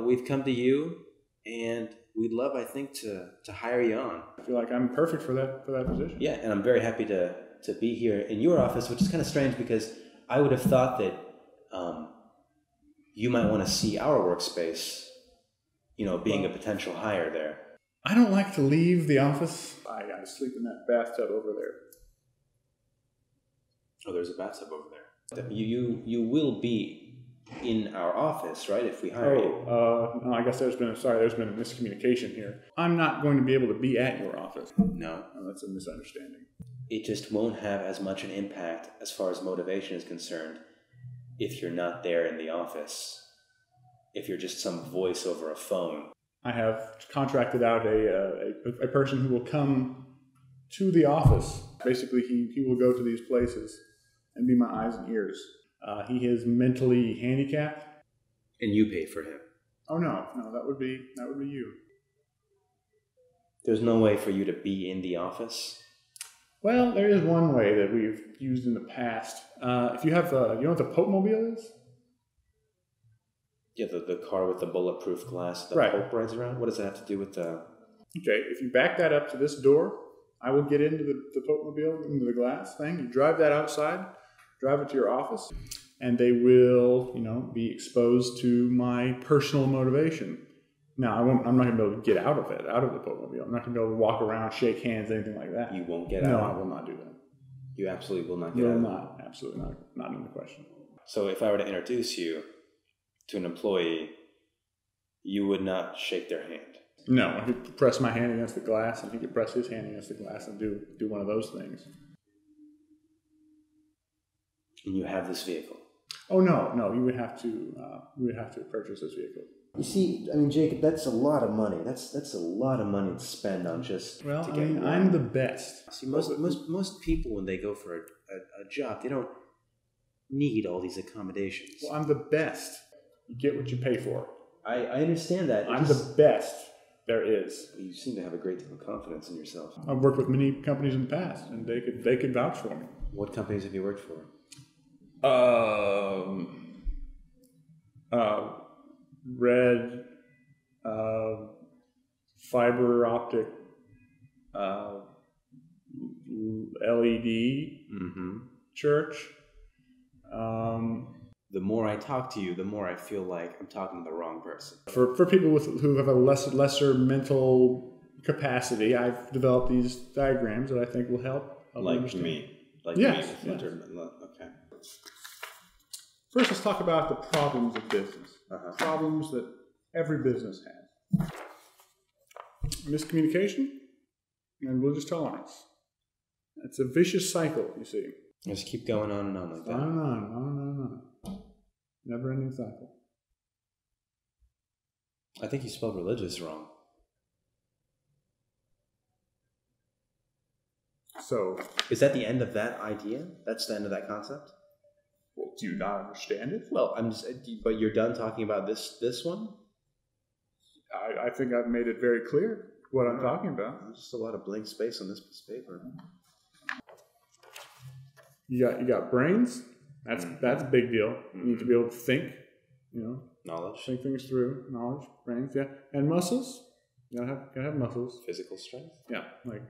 we've come to you, and we'd love, I think, to hire you on. I feel like I'm perfect for that position. Yeah, and I'm very happy to be here in your office, which is kind of strange because I would have thought that you might want to see our workspace, being a potential hire there. I don't like to leave the office. I sleep in that bathtub over there. Oh, there's a bathtub over there. You will be in our office, right? If we hire you. No, I guess there's been a miscommunication here. I'm not going to be able to be at your office. No. That's a misunderstanding. It just won't have as much an impact as far as motivation is concerned if you're not there in the office. If you're just some voice over a phone. I have contracted out a person who will come to the office. Basically, he will go to these places and be my eyes and ears. He is mentally handicapped. And you pay for him? Oh no, that would be you. There's no way for you to be in the office? Well, there is one way that we've used in the past. If you have, you know what the Pope Mobile is? Yeah, the car with the bulletproof glass that right. Pope rides around? What does that have to do with the... Okay, if you back that up to this door, I will get into the Pope Mobile, into the glass thing. You drive that outside, drive it to your office, and they will, be exposed to my personal motivation. Now, I'm not going to be able to get out of the Pope Mobile. I'm not going to be able to walk around, shake hands, anything like that. You won't get out? No, I will not do that. You absolutely will not get out? Will not. Absolutely not. Not in the question. So if I were to introduce you to an employee, you would not shake their hand? No, I could press my hand against the glass, and he could press his hand against the glass and do one of those things. And you have this vehicle? Oh no, you would have to purchase this vehicle. You see, Jacob, that's a lot of money. That's a lot of money to spend on just to get one. I'm the best. See, most people, when they go for a job, they don't need all these accommodations. Well, I'm the best. You get what you pay for. I understand that. I'm the best there is. You seem to have a great deal of confidence in yourself. I've worked with many companies in the past, and they could vouch for me. What companies have you worked for? Red, fiber-optic, LED, church. The more I talk to you, the more I feel like I'm talking to the wrong person. For people who have a lesser mental capacity, I've developed these diagrams that I think will help like understand. Me? Yes. Okay. First, let's talk about the problems of business. Problems that every business has. Miscommunication and religious tolerance. It's a vicious cycle, you see. Just keep going on and on like that. On and on. Never-ending cycle. I think you spelled religious wrong. So, is that the end of that idea? That's the end of that concept? Well, do you not understand it? Well, but you're done talking about this one? I think I've made it very clear what I'm talking about. There's just a lot of blank space on this piece of paper. You got brains. That's a big deal. You need to be able to think, knowledge, think things through. Knowledge, brains, yeah, and muscles. You gotta have muscles. Physical strength. Yeah, like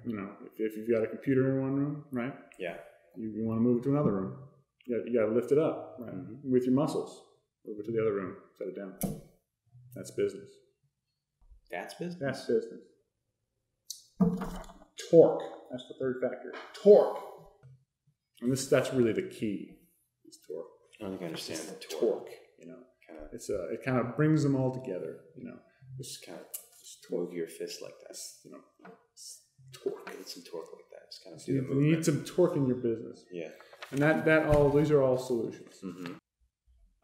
if you've got a computer in one room, right? Yeah. You want to move it to another room. You got to lift it up, right? With your muscles. Move it to the other room. Set it down. That's business. That's business? That's business. Torque. That's the third factor. Torque. And that's really the key. Is torque. I don't think I understand the torque. It kind of brings them all together. Just kind of move your fist like that. Torque. I need some torque like that. Just kind of you need some torque in your business. Yeah. And these are all solutions.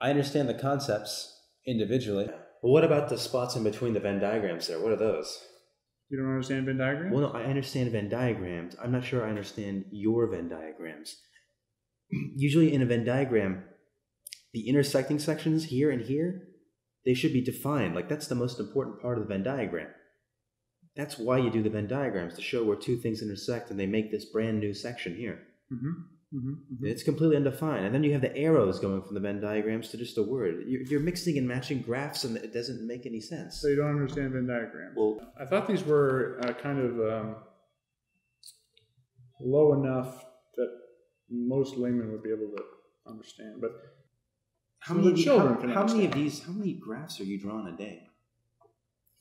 I understand the concepts individually. But what about the spots in between the Venn diagrams there? What are those? You don't understand Venn diagrams? Well, no, I understand Venn diagrams. I'm not sure I understand your Venn diagrams. Usually in a Venn diagram, the intersecting sections here and here, they should be defined. Like, that's the most important part of the Venn diagram. That's why you do the Venn diagrams, to show where two things intersect and they make this brand new section here. It's completely undefined. And then you have the arrows going from the Venn diagrams to just a word. You're mixing and matching graphs, and it doesn't make any sense. So you don't understand Venn diagrams. Well, I thought these were kind of low enough that most laymen would be able to understand. But how many children can how many of understand. these? How many graphs are you drawing a day?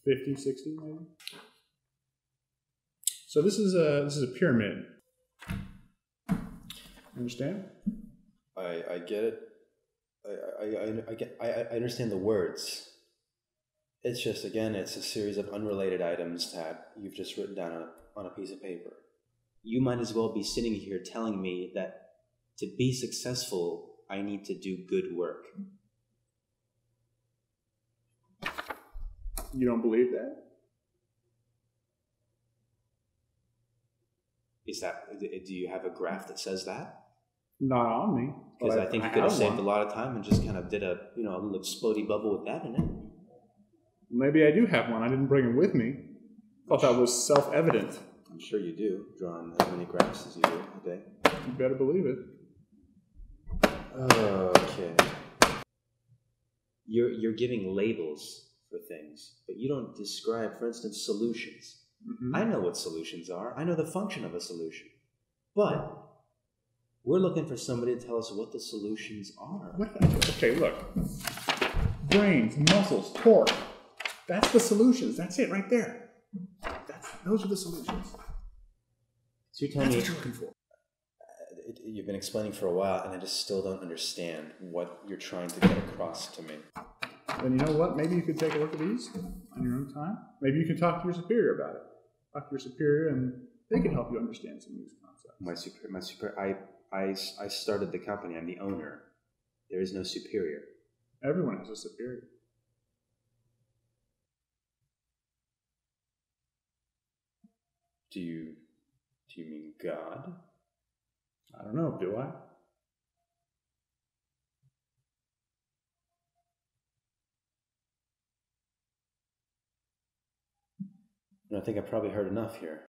50, 60 maybe. So this is a pyramid. Understand? I get it. I understand the words. It's just, again, it's a series of unrelated items that you've just written down on a piece of paper. You might as well be sitting here telling me that to be successful, I need to do good work. You don't believe that? Do you have a graph that says that? Not on me. Because I think you could have saved a lot of time and just kind of did a little explodey bubble with that in it. Maybe I do have one. I didn't bring it with me. Thought that was self-evident. I'm sure you do, drawing as many graphs as you do a day. You better believe it. Okay. You're giving labels for things, but you don't describe, for instance, solutions. I know what solutions are. I know the function of a solution. But we're looking for somebody to tell us what the solutions are. Okay, look. Brains, muscles, torque. That's the solutions. That's it right there. Those are the solutions. So you're telling me what you're looking for. You've been explaining for a while, and I just still don't understand what you're trying to get across to me. Then you know what? Maybe you could take a look at these on your own time. Maybe you can talk to your superior about it. Talk to your superior, and they can help you understand some of these concepts. My superior. I started the company. I'm the owner. There is no superior. Everyone has a superior. Do you mean God? I don't know. Do I? I think I probably heard enough here.